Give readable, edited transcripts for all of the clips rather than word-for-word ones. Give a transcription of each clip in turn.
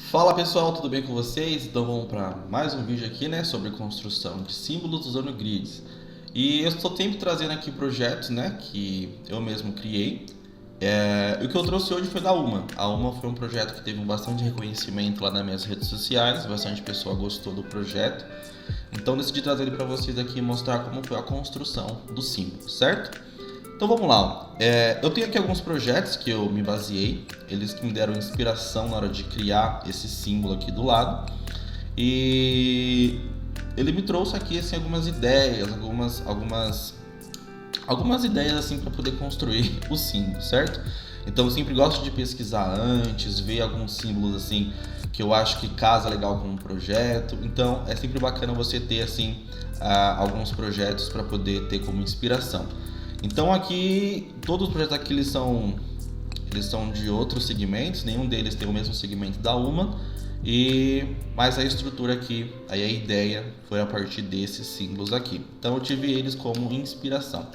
Fala pessoal, tudo bem com vocês? Então vamos para mais um vídeo aqui, né, sobre construção de símbolos usando grids. E eu estou sempre trazendo aqui projetos, né, que eu mesmo criei. O que eu trouxe hoje foi da Uma. A Uma foi um projeto que teve bastante reconhecimento lá nas minhas redes sociais, bastante pessoa gostou do projeto. Então decidi trazer ele para vocês aqui e mostrar como foi a construção do símbolo, certo? Então vamos lá. Eu tenho aqui alguns projetos que eu me baseei, eles que me deram inspiração na hora de criar esse símbolo aqui do lado. E ele me trouxe aqui assim, algumas ideias, algumas ideias assim para poder construir o símbolo, certo? Então eu sempre gosto de pesquisar antes, ver alguns símbolos assim que eu acho que casa legal com um projeto. Então é sempre bacana você ter assim alguns projetos para poder ter como inspiração. Então aqui, todos os projetos aqui eles são de outros segmentos, nenhum deles tem o mesmo segmento da Uma, mas a estrutura aqui, aí a ideia foi a partir desses símbolos aqui. Então eu tive eles como inspiração.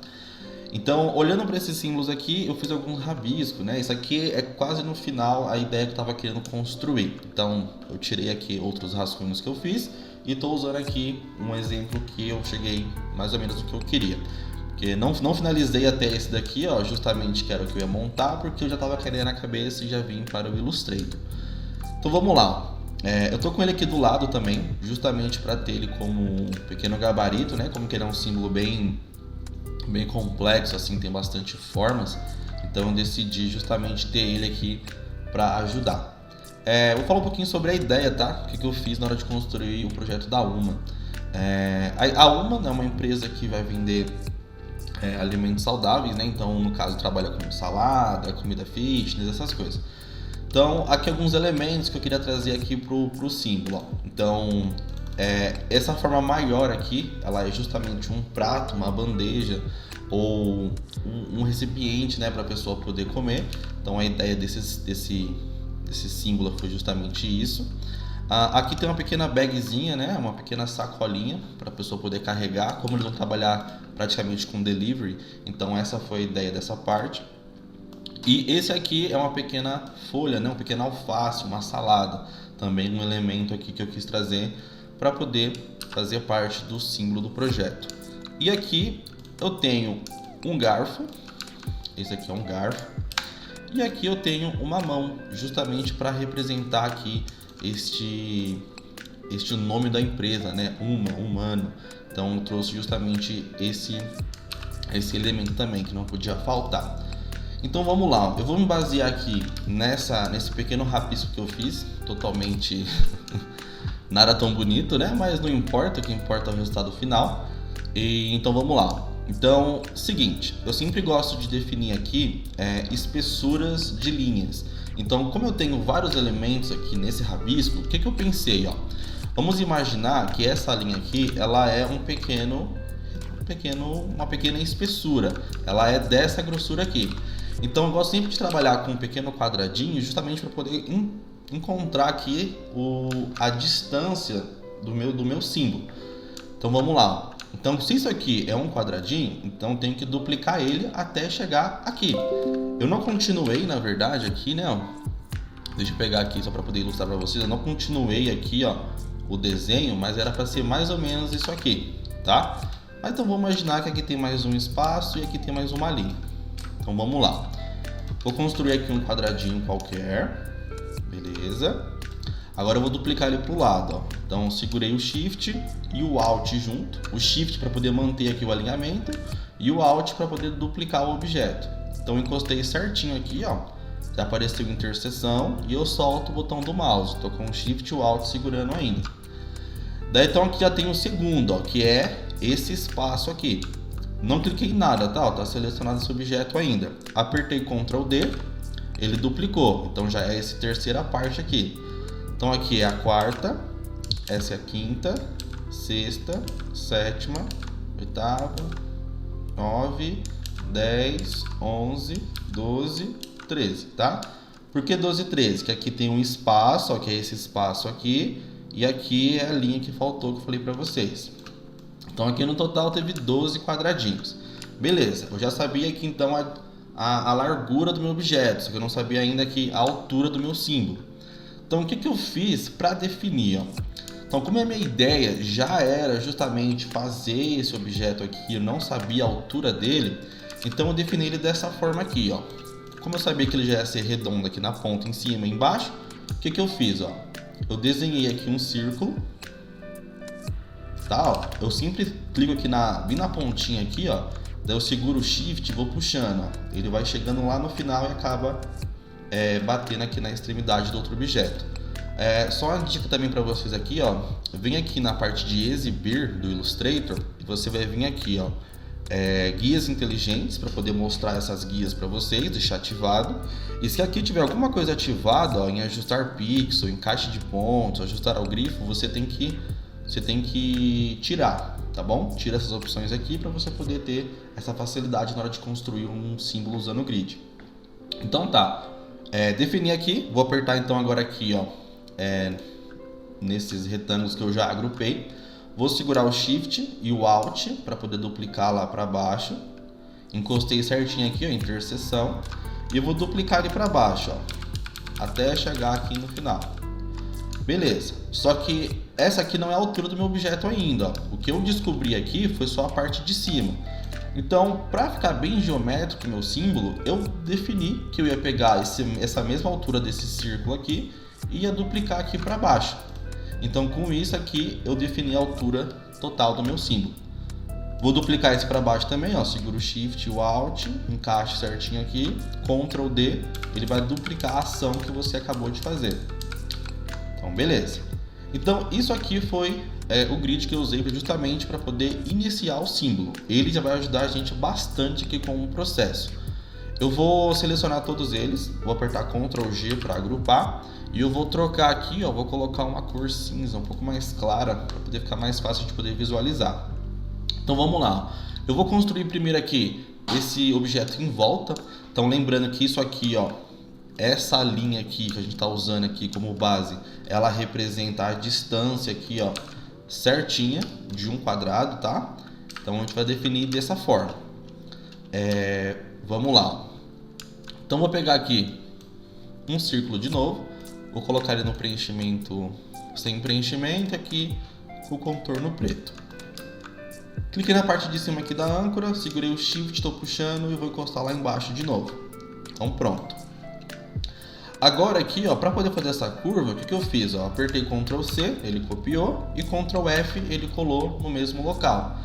Então, olhando para esses símbolos aqui, eu fiz alguns rabiscos, né? Isso aqui é quase no final a ideia que eu estava querendo construir. Então, eu tirei aqui outros rascunhos que eu fiz e estou usando aqui um exemplo que eu cheguei mais ou menos do que eu queria. Porque não finalizei até esse daqui, ó, justamente que era o que eu ia montar, porque eu já estava com a ideia na cabeça e já vim para o Illustrator. Então vamos lá. Eu tô com ele aqui do lado também, justamente para ter ele como um pequeno gabarito, né? Como que ele é um símbolo bem complexo, assim, tem bastante formas. Então eu decidi justamente ter ele aqui para ajudar. Vou falar um pouquinho sobre a ideia, tá? O que eu fiz na hora de construir o projeto da Uma. A Uma é uma empresa que vai vender alimentos saudáveis, né? Então, no caso, trabalha com salada, comida fitness, essas coisas. Então, aqui alguns elementos que eu queria trazer aqui pro símbolo. Ó. Então, essa forma maior aqui, ela é justamente um prato, uma bandeja ou um recipiente, né, para a pessoa poder comer. Então, a ideia desse símbolo foi justamente isso. Aqui tem uma pequena bagzinha, né? Uma pequena sacolinha para a pessoa poder carregar. Como eles vão trabalhar praticamente com delivery, então essa foi a ideia dessa parte. E esse aqui é uma pequena folha, né? Um pequeno alface, uma salada. Também um elemento aqui que eu quis trazer para poder fazer parte do símbolo do projeto. E aqui eu tenho um garfo. Esse aqui é um garfo. E aqui eu tenho uma mão, justamente para representar aqui este nome da empresa, né? Humano. Então eu trouxe justamente esse elemento também que não podia faltar. Então vamos lá, eu vou me basear aqui nesse pequeno rabisco que eu fiz, totalmente nada tão bonito, né? Mas não importa, o que importa é o resultado final. Então vamos lá. Então, seguinte, eu sempre gosto de definir aqui espessuras de linhas. Então, como eu tenho vários elementos aqui nesse rabisco, o que eu pensei, ó? Vamos imaginar que essa linha aqui, ela é uma pequena espessura. Ela é dessa grossura aqui. Então, eu gosto sempre de trabalhar com um pequeno quadradinho, justamente para poder encontrar aqui a distância do meu símbolo. Então, vamos lá. Então, se isso aqui é um quadradinho, então tenho que duplicar ele até chegar aqui. Eu não continuei, na verdade, aqui, né? Ó. Deixa eu pegar aqui só para poder ilustrar para vocês. Eu não continuei aqui, ó, o desenho, mas era para ser mais ou menos isso aqui, tá? Mas então vou imaginar que aqui tem mais um espaço e aqui tem mais uma linha. Então vamos lá. Vou construir aqui um quadradinho qualquer, beleza? Agora eu vou duplicar ele para o lado, ó. Então segurei o Shift e o Alt junto. O Shift para poder manter aqui o alinhamento e o Alt para poder duplicar o objeto. Então encostei certinho aqui, ó. Já apareceu interseção e eu solto o botão do mouse. Estou com o Shift e o Alt segurando ainda. Daí então aqui já tem o segundo, ó, que é esse espaço aqui. Não cliquei em nada, tá? Tá selecionado esse objeto ainda. Apertei Ctrl D, ele duplicou. Então já é essa terceira parte aqui. Então aqui é a quarta, essa é a quinta, sexta, sétima, oitava, 9, 10, 11, 12, 13, tá? Por que 12 e 13? Que aqui tem um espaço, ó, que é esse espaço aqui, e aqui é a linha que faltou que eu falei para vocês. Então aqui no total teve 12 quadradinhos. Beleza, eu já sabia aqui então a largura do meu objeto, só que eu não sabia ainda aqui a altura do meu símbolo. Então o que eu fiz para definir? Ó? Então, como a minha ideia já era justamente fazer esse objeto aqui, eu não sabia a altura dele, então eu defini ele dessa forma aqui, ó. Como eu sabia que ele já ia ser redondo aqui na ponta, em cima e embaixo, o que eu fiz, ó? Eu desenhei aqui um círculo, tá? Ó, eu sempre clico aqui bem na pontinha aqui, ó. Daí eu seguro o Shift e vou puxando, ó. Ele vai chegando lá no final e acaba batendo aqui na extremidade do outro objeto. Só uma dica também para vocês aqui, ó. Vem aqui na parte de exibir do Illustrator e você vai vir aqui, ó. Guias inteligentes para poder mostrar essas guias para vocês, deixar ativado. E se aqui tiver alguma coisa ativada, ó, em ajustar pixel, encaixe de pontos, ajustar ao grifo, você tem que tirar, tá bom? Tira essas opções aqui para você poder ter essa facilidade na hora de construir um símbolo usando o grid. Então tá, defini aqui, vou apertar então agora aqui, ó, nesses retângulos que eu já agrupei. Vou segurar o Shift e o Alt para poder duplicar lá para baixo. Encostei certinho aqui, ó, interseção. E eu vou duplicar ele para baixo, ó, até chegar aqui no final. Beleza, só que essa aqui não é a altura do meu objeto ainda, ó. O que eu descobri aqui foi só a parte de cima. Então, para ficar bem geométrico o meu símbolo, eu defini que eu ia pegar essa mesma altura desse círculo aqui e ia duplicar aqui para baixo. Então, com isso aqui, eu defini a altura total do meu símbolo. Vou duplicar esse para baixo também, ó. Seguro o Shift e o Alt, encaixe certinho aqui, Ctrl D, ele vai duplicar a ação que você acabou de fazer. Então, beleza. Então, isso aqui foi o grid que eu usei justamente para poder iniciar o símbolo. Ele já vai ajudar a gente bastante aqui com o processo. Eu vou selecionar todos eles, vou apertar Ctrl G para agrupar e eu vou trocar aqui, ó, vou colocar uma cor cinza um pouco mais clara para poder ficar mais fácil de poder visualizar. Então vamos lá. Eu vou construir primeiro aqui esse objeto em volta. Então lembrando que isso aqui, ó, essa linha aqui que a gente está usando aqui como base, ela representa a distância aqui, ó, certinha de um quadrado, tá? Então a gente vai definir dessa forma. Vamos lá. Então vou pegar aqui um círculo de novo, vou colocar ele no preenchimento sem preenchimento, aqui o contorno preto. Cliquei na parte de cima aqui da âncora, segurei o Shift, estou puxando e vou encostar lá embaixo de novo. Então pronto. Agora aqui, ó, para poder fazer essa curva, o que eu fiz? Ó, apertei Ctrl C, ele copiou, e Ctrl F, ele colou no mesmo local.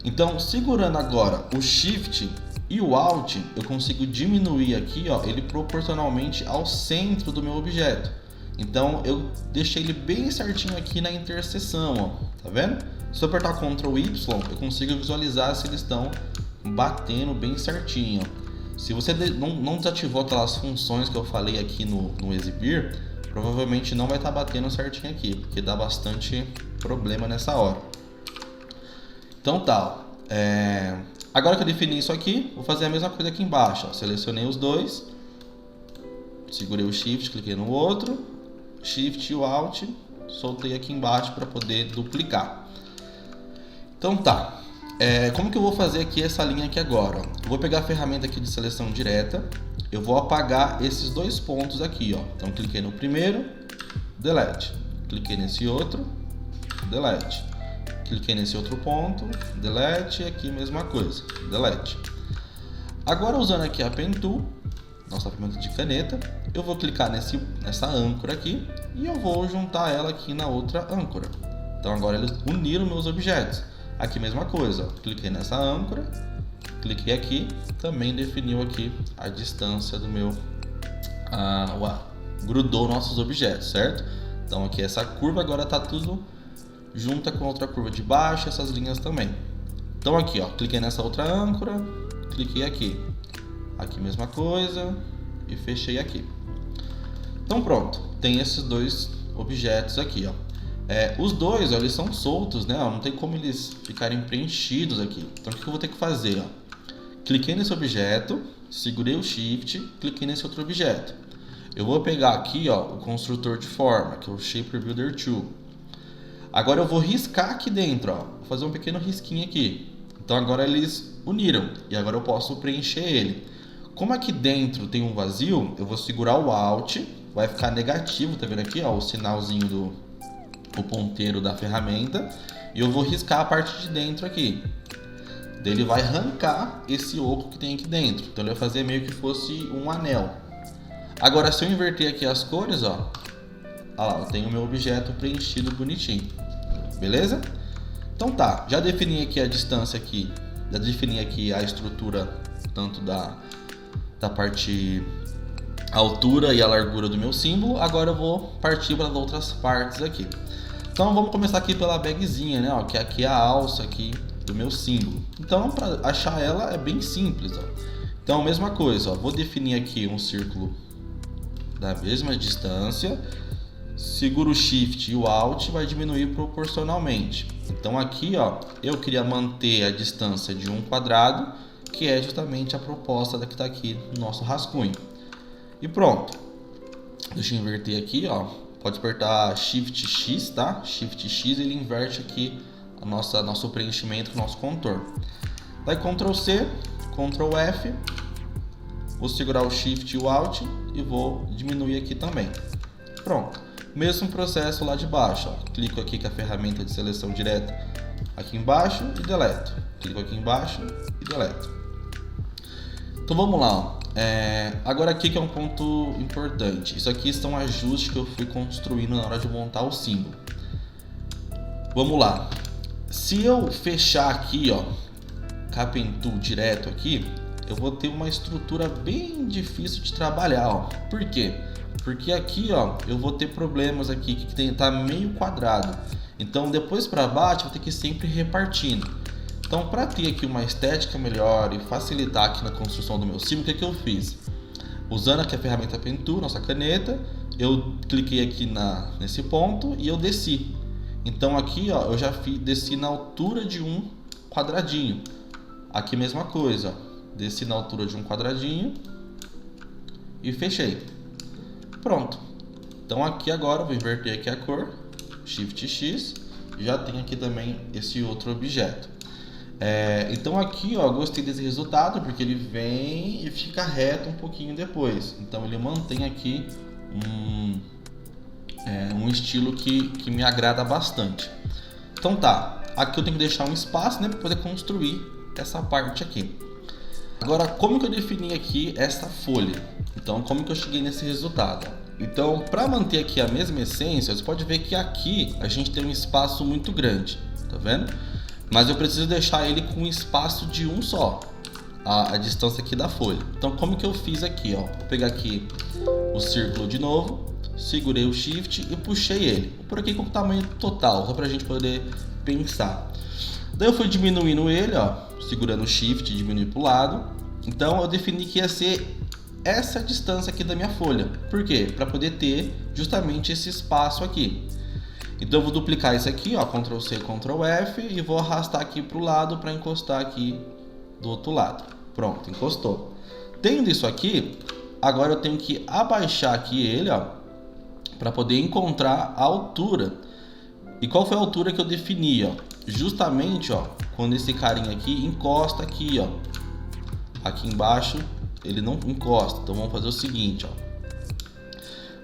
Então, segurando agora o Shift e o Alt, eu consigo diminuir aqui, ó, ele proporcionalmente ao centro do meu objeto. Então, eu deixei ele bem certinho aqui na interseção, ó, tá vendo? Se eu apertar Ctrl Y, eu consigo visualizar se eles estão batendo bem certinho, ó. Se você não desativou aquelas funções que eu falei aqui no exibir, provavelmente não vai estar batendo certinho aqui, porque dá bastante problema nessa hora. Então tá, agora que eu defini isso aqui, vou fazer a mesma coisa aqui embaixo, ó. Selecionei os dois, segurei o Shift, cliquei no outro, Shift e o Alt, soltei aqui embaixo para poder duplicar. Então tá. Como que eu vou fazer aqui essa linha aqui agora? Ó? Eu vou pegar a ferramenta aqui de seleção direta, eu vou apagar esses dois pontos aqui, ó. Então cliquei no primeiro, delete. Cliquei nesse outro, delete. Cliquei nesse outro ponto, delete, aqui mesma coisa, delete. Agora usando aqui a Pen Tool, nossa ferramenta de caneta, eu vou clicar nessa âncora aqui e eu vou juntar ela aqui na outra âncora. Então agora eles uniram meus objetos. Aqui mesma coisa, ó. Cliquei nessa âncora, cliquei aqui, também definiu aqui a distância do meu, grudou nossos objetos, certo? Então aqui essa curva agora está tudo junta com outra curva de baixo, essas linhas também. Então aqui, ó, cliquei nessa outra âncora, cliquei aqui, mesma coisa e fechei aqui. Então pronto, tem esses dois objetos aqui, ó. Os dois, ó, eles são soltos, né? Ó, não tem como eles ficarem preenchidos aqui. Então o que eu vou ter que fazer? Ó? Cliquei nesse objeto, segurei o Shift, cliquei nesse outro objeto. Eu vou pegar aqui, ó, o construtor de forma, que é o Shape Builder Tool. Agora eu vou riscar aqui dentro, ó. Vou fazer um pequeno risquinho aqui. Então agora eles uniram e agora eu posso preencher ele. Como aqui dentro tem um vazio, eu vou segurar o Alt, vai ficar negativo, tá vendo aqui, ó, o sinalzinho o ponteiro da ferramenta, e eu vou riscar a parte de dentro aqui. Daí ele vai arrancar esse oco que tem aqui dentro, então ele vai fazer meio que fosse um anel. Agora, se eu inverter aqui as cores, ó, olha lá, eu tenho o meu objeto preenchido bonitinho, beleza? Então tá, já defini aqui a distância aqui, já defini aqui a estrutura, tanto da parte altura e a largura do meu símbolo. Agora eu vou partir para as outras partes aqui. Então vamos começar aqui pela bagzinha, né, ó, que aqui é a alça aqui do meu símbolo. Então para achar ela é bem simples, ó. Então mesma coisa, ó, vou definir aqui um círculo da mesma distância, seguro o Shift e o Alt, vai diminuir proporcionalmente. Então aqui, ó, eu queria manter a distância de um quadrado, que é justamente a proposta da que está aqui no nosso rascunho. E pronto. Deixa eu inverter aqui, ó. Pode apertar Shift X, tá? Shift X, ele inverte aqui nosso preenchimento, nosso contorno. Daí Ctrl C, Ctrl F. Vou segurar o Shift e o Alt e vou diminuir aqui também. Pronto. Mesmo processo lá de baixo, ó. Clico aqui com a ferramenta de seleção direta aqui embaixo e deleto. Clico aqui embaixo e deleto. Então vamos lá, ó. Agora aqui que é um ponto importante. Isso aqui são ajustes que eu fui construindo na hora de montar o símbolo. Vamos lá. Se eu fechar aqui, ó, Pen Tool direto aqui, eu vou ter uma estrutura bem difícil de trabalhar, ó. Por quê? Porque aqui, ó, eu vou ter problemas aqui que tá meio quadrado. Então depois para baixo eu vou ter que ir sempre repartindo. Então, para ter aqui uma estética melhor e facilitar aqui na construção do meu símbolo, o que eu fiz? Usando aqui a ferramenta Pen Tool, nossa caneta, eu cliquei aqui nesse ponto e eu desci. Então aqui, ó, eu já desci na altura de um quadradinho. Aqui mesma coisa, ó, desci na altura de um quadradinho e fechei. Pronto. Então aqui agora eu vou inverter aqui a cor, Shift X, já tem aqui também esse outro objeto. Então aqui, ó, gostei desse resultado porque ele vem e fica reto um pouquinho depois. Então ele mantém aqui um estilo que me agrada bastante. Então tá, aqui eu tenho que deixar um espaço, né, para poder construir essa parte aqui. Agora, como que eu defini aqui essa folha? Então, como que eu cheguei nesse resultado? Então, para manter aqui a mesma essência, você pode ver que aqui a gente tem um espaço muito grande, tá vendo? Mas eu preciso deixar ele com um espaço de um só, a distância aqui da folha. Então como que eu fiz aqui, ó? Vou pegar aqui o círculo de novo, segurei o Shift e puxei ele. Vou por aqui com o tamanho total, só pra gente poder pensar. Daí eu fui diminuindo ele, ó, segurando o Shift e diminuir pro lado. Então eu defini que ia ser essa distância aqui da minha folha. Por quê? Para poder ter justamente esse espaço aqui. Então eu vou duplicar isso aqui, ó, Ctrl C, Ctrl F, e vou arrastar aqui para o lado para encostar aqui do outro lado. Pronto, encostou. Tendo isso aqui, agora eu tenho que abaixar aqui ele, ó, para poder encontrar a altura. E qual foi a altura que eu defini, ó? Justamente, ó, quando esse carinha aqui encosta aqui, ó. Aqui embaixo ele não encosta. Então vamos fazer o seguinte, ó.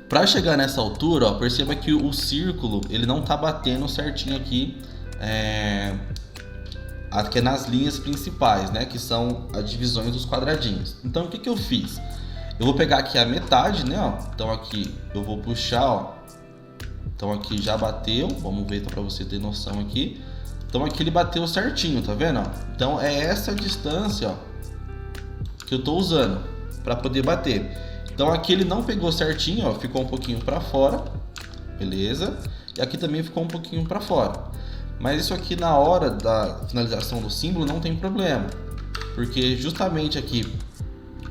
Para chegar nessa altura, ó, perceba que o círculo ele não tá batendo certinho aqui, aqui nas linhas principais, né, que são as divisões dos quadradinhos. Então o que que eu fiz? Eu vou pegar aqui a metade, né, ó. Então aqui eu vou puxar, ó. Então aqui já bateu, vamos ver para você ter noção aqui. Então aqui ele bateu certinho, tá vendo? Ó? Então é essa distância, ó, que eu tô usando para poder bater. Então aqui ele não pegou certinho, ó, ficou um pouquinho para fora, beleza? E aqui também ficou um pouquinho para fora. Mas isso aqui na hora da finalização do símbolo não tem problema, porque justamente aqui,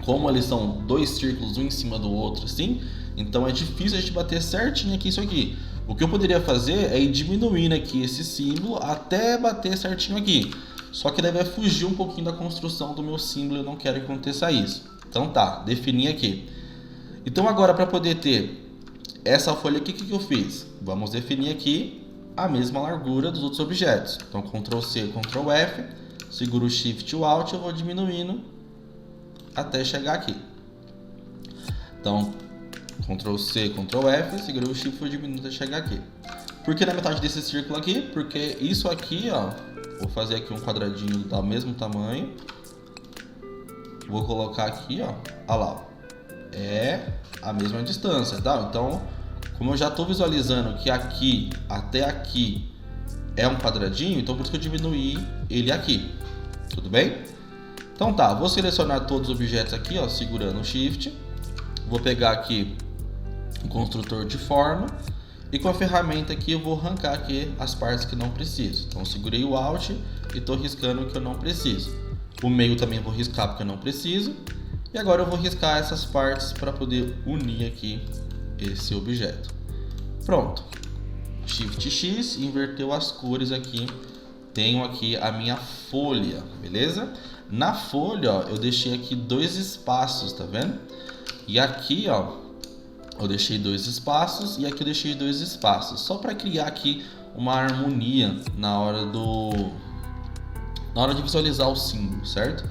como eles são dois círculos um em cima do outro assim, então é difícil a gente bater certinho aqui isso aqui. O que eu poderia fazer é ir diminuindo aqui esse símbolo até bater certinho aqui. Só que daí vai fugir um pouquinho da construção do meu símbolo, eu não quero que aconteça isso. Então tá, defini aqui. Então agora para poder ter essa folha aqui, o que eu fiz? Vamos definir aqui a mesma largura dos outros objetos. Então Ctrl C, Ctrl F, seguro o Shift e o Alt, eu vou diminuindo até chegar aqui. Então Ctrl C, Ctrl F, segurei o Shift e vou diminuindo até chegar aqui. Por que na metade desse círculo aqui? Porque isso aqui, ó, vou fazer aqui um quadradinho do mesmo tamanho. Vou colocar aqui, ó, olha lá, ó, é a mesma distância, tá? Então, como eu já estou visualizando que aqui até aqui é um quadradinho, então por isso que eu diminuí ele aqui, tudo bem? Então tá, vou selecionar todos os objetos aqui, ó, segurando o Shift. Vou pegar aqui o construtor de forma e com a ferramenta aqui eu vou arrancar aqui as partes que não preciso. Então segurei o Alt e estou riscando o que eu não preciso. O meio também vou riscar porque eu não preciso. E agora eu vou riscar essas partes para poder unir aqui esse objeto. Pronto. Shift X, inverteu as cores aqui. Tenho aqui a minha folha, beleza? Na folha, ó, eu deixei aqui 2 espaços, tá vendo? E aqui, ó, eu deixei 2 espaços e aqui eu deixei 2 espaços. Só para criar aqui uma harmonia na hora de visualizar o símbolo, certo?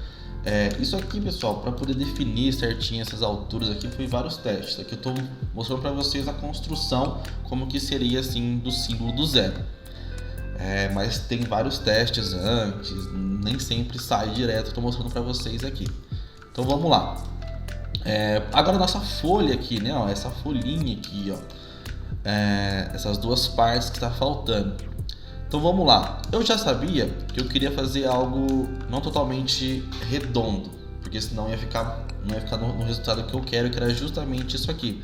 Isso aqui, pessoal, para poder definir certinho essas alturas aqui, foi vários testes. Aqui eu estou mostrando para vocês a construção, como que seria assim do símbolo do zero. Mas tem vários testes antes, nem sempre sai direto, estou mostrando para vocês aqui. Então vamos lá. Agora a nossa folha aqui, né? Ó, essa folhinha aqui, ó, essas 2 partes que está faltando. Então vamos lá. Eu já sabia que eu queria fazer algo não totalmente redondo, porque senão não ia ficar no resultado que eu quero, que era justamente isso aqui.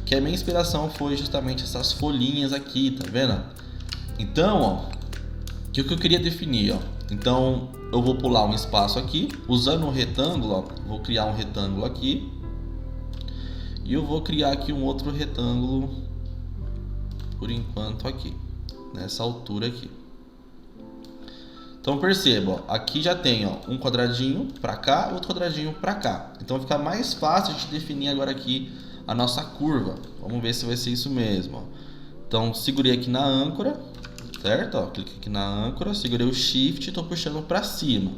Que a minha inspiração foi justamente essas folhinhas aqui, tá vendo? Então, ó, o que eu queria definir, ó. Então eu vou pular um espaço aqui, usando um retângulo, ó, vou criar um retângulo aqui. E eu vou criar aqui um outro retângulo por enquanto aqui, nessa altura aqui. Então perceba, ó, aqui já tem, ó, um quadradinho para cá e outro quadradinho para cá. Então fica mais fácil de definir agora aqui a nossa curva. Vamos ver se vai ser isso mesmo, ó. Então segurei aqui na âncora, certo? Ó, cliquei aqui na âncora, segurei o Shift e estou puxando para cima.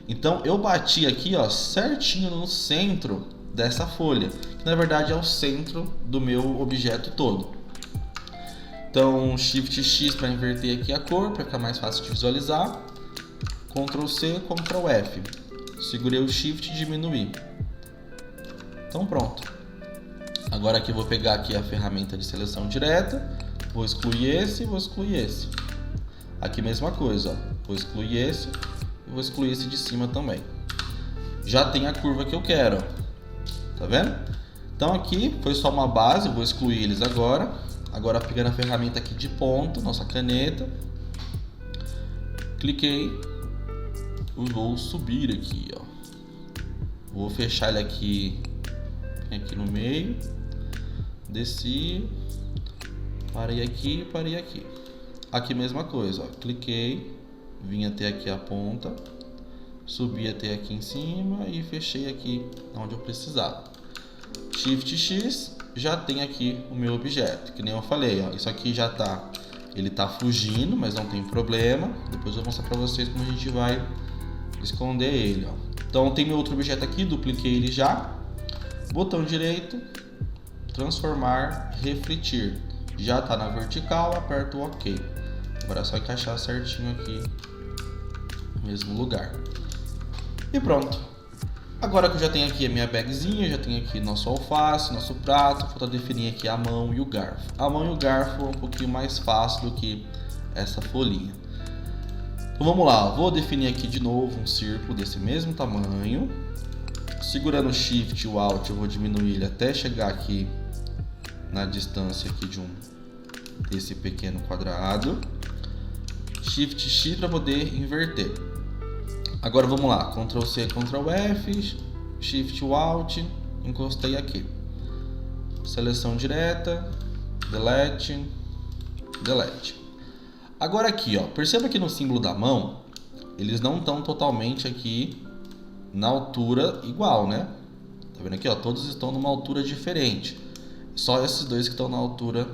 Então eu bati aqui, ó, certinho no centro dessa folha, que na verdade é o centro do meu objeto todo. Então Shift X para inverter aqui a cor, para ficar mais fácil de visualizar. Ctrl C, Ctrl F. Segurei o Shift e diminuí. Então pronto. Agora aqui eu vou pegar aqui a ferramenta de seleção direta, vou excluir esse e vou excluir esse. Aqui mesma coisa, ó. Vou excluir esse e vou excluir esse de cima também. Já tem a curva que eu quero, ó. Tá vendo? Então aqui foi só uma base, vou excluir eles agora. Agora pegando a ferramenta aqui de ponto, nossa caneta. Cliquei e vou subir aqui, ó. Vou fechar ele aqui no meio. Desci. Parei aqui, parei aqui. Aqui mesma coisa, ó. Cliquei, vim até aqui a ponta. Subi até aqui em cima e fechei aqui onde eu precisava. Shift X, já tem aqui o meu objeto, que nem eu falei, ó, isso aqui já tá, ele tá fugindo, mas não tem problema. Depois eu vou mostrar para vocês como a gente vai esconder ele, ó. Então tem meu outro objeto aqui, dupliquei ele já. Botão direito, transformar, refletir. Já tá na vertical, aperto o OK. Agora é só encaixar certinho aqui no mesmo lugar. E pronto. Agora que eu já tenho aqui a minha bagzinha, já tenho aqui nosso alface, nosso prato, falta definir aqui a mão e o garfo. A mão e o garfo é um pouquinho mais fácil do que essa folhinha. Então vamos lá, vou definir aqui de novo um círculo desse mesmo tamanho. Segurando o Shift e o Alt, eu vou diminuir ele até chegar aqui na distância aqui desse pequeno quadrado. Shift X para poder inverter. Agora vamos lá, Ctrl C, Ctrl F, Shift Alt, encostei aqui. Seleção direta, Delete, Delete. Agora aqui, ó, perceba que no símbolo da mão, eles não estão totalmente aqui na altura igual, né? Tá vendo aqui, ó, todos estão numa altura diferente. Só esses dois que estão na altura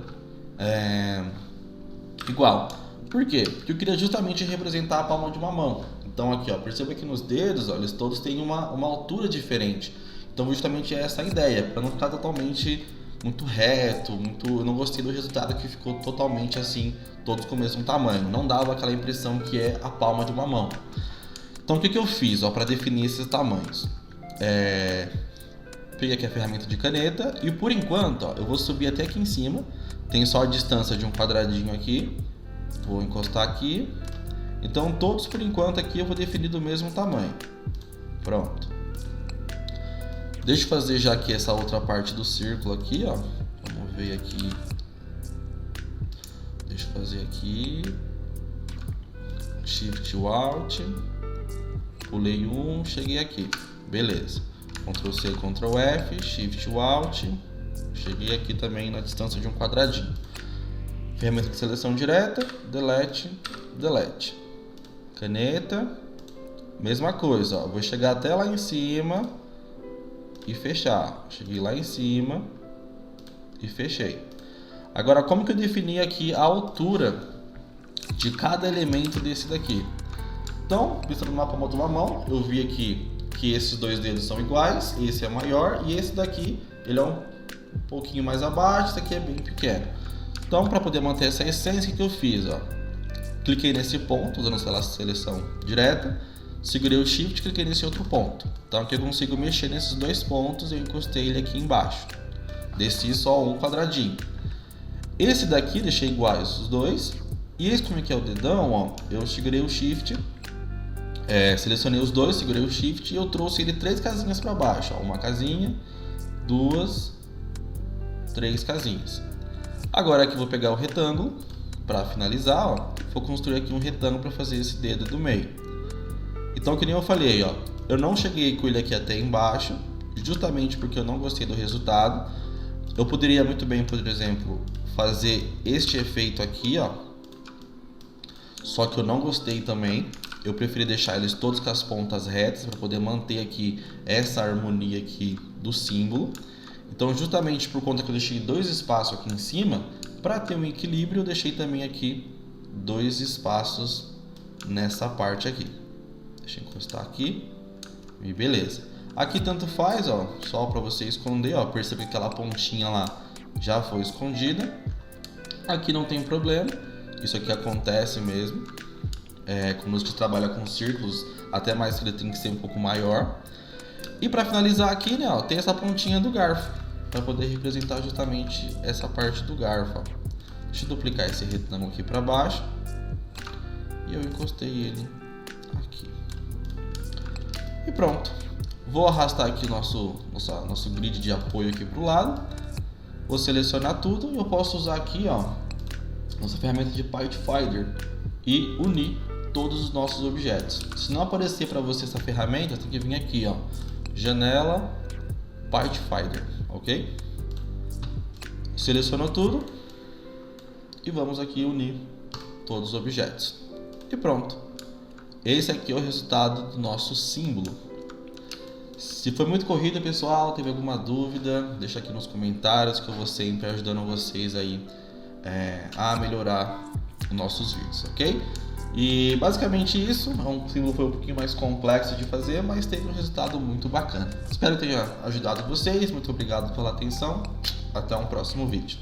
igual. Por quê? Porque eu queria justamente representar a palma de uma mão. Então aqui, ó, perceba que nos dedos, ó, eles todos têm uma altura diferente. Então justamente é essa a ideia, para não ficar totalmente muito reto, eu não gostei do resultado que ficou totalmente assim, todos com o mesmo tamanho. Não dava aquela impressão que é a palma de uma mão. Então o que eu fiz para definir esses tamanhos? Peguei aqui a ferramenta de caneta e por enquanto eu vou subir até aqui em cima. Tem só a distância de um quadradinho aqui. Vou encostar aqui. Então todos por enquanto aqui eu vou definir do mesmo tamanho. Pronto. Deixa eu fazer já aqui essa outra parte do círculo aqui, ó. Vamos ver aqui. Deixa eu fazer aqui. Shift Alt. Pulei um, cheguei aqui. Beleza. Ctrl C, Ctrl F, Shift Alt. Cheguei aqui também na distância de um quadradinho. Ferramenta de seleção direta, Delete, Delete. Caneta, mesma coisa, ó. Vou chegar até lá em cima e fechar. Cheguei lá em cima e fechei. Agora, como que eu defini aqui a altura de cada elemento desse daqui? Então, vista no mapa de uma mão, eu vi aqui que esses dois dedos são iguais, esse é maior e esse daqui ele é um pouquinho mais abaixo, esse aqui é bem pequeno. Então, para poder manter essa essência, o que eu fiz? Ó? Cliquei nesse ponto, usando a seleção direta, segurei o Shift e cliquei nesse outro ponto. Então aqui eu consigo mexer nesses dois pontos e eu encostei ele aqui embaixo. Desci só um quadradinho. Esse daqui deixei iguais os dois. E esse como é que é o dedão, ó, eu segurei o Shift, selecionei os dois, segurei o Shift e eu trouxe ele 3 casinhas para baixo. Ó, uma casinha, 2, 3 casinhas. Agora aqui eu vou pegar o retângulo para finalizar, ó, vou construir aqui um retângulo para fazer esse dedo do meio. Então, que nem eu falei, ó, eu não cheguei com ele aqui até embaixo, justamente porque eu não gostei do resultado. Eu poderia muito bem, por exemplo, fazer este efeito aqui, ó, só que eu não gostei também. Eu preferi deixar eles todos com as pontas retas para poder manter aqui essa harmonia aqui do símbolo. Então, justamente por conta que eu deixei 2 espaços aqui em cima, para ter um equilíbrio, eu deixei também aqui 2 espaços nessa parte aqui. Deixa eu encostar aqui e beleza. Aqui tanto faz, ó, só para você esconder, ó, percebe que aquela pontinha lá já foi escondida. Aqui não tem problema, isso aqui acontece mesmo. Quando a gente trabalha com círculos, até mais que ele tem que ser um pouco maior. E para finalizar aqui, né, ó, tem essa pontinha do garfo, para poder representar justamente essa parte do garfo. Ó. Deixa eu duplicar esse retângulo aqui para baixo e eu encostei ele aqui. E pronto. Vou arrastar aqui nosso grid de apoio aqui para o lado. Vou selecionar tudo e eu posso usar aqui, ó, nossa ferramenta de Pathfinder e unir todos os nossos objetos. Se não aparecer para você essa ferramenta, tem que vir aqui, ó, janela Pathfinder, ok? Seleciono tudo e vamos aqui unir todos os objetos. E pronto. Esse aqui é o resultado do nosso símbolo. Se foi muito corrida, pessoal, teve alguma dúvida, deixa aqui nos comentários que eu vou sempre ajudando vocês aí a melhorar os nossos vídeos, ok? E basicamente isso, o símbolo foi um pouquinho mais complexo de fazer, mas teve um resultado muito bacana. Espero que tenha ajudado vocês, muito obrigado pela atenção, até um próximo vídeo.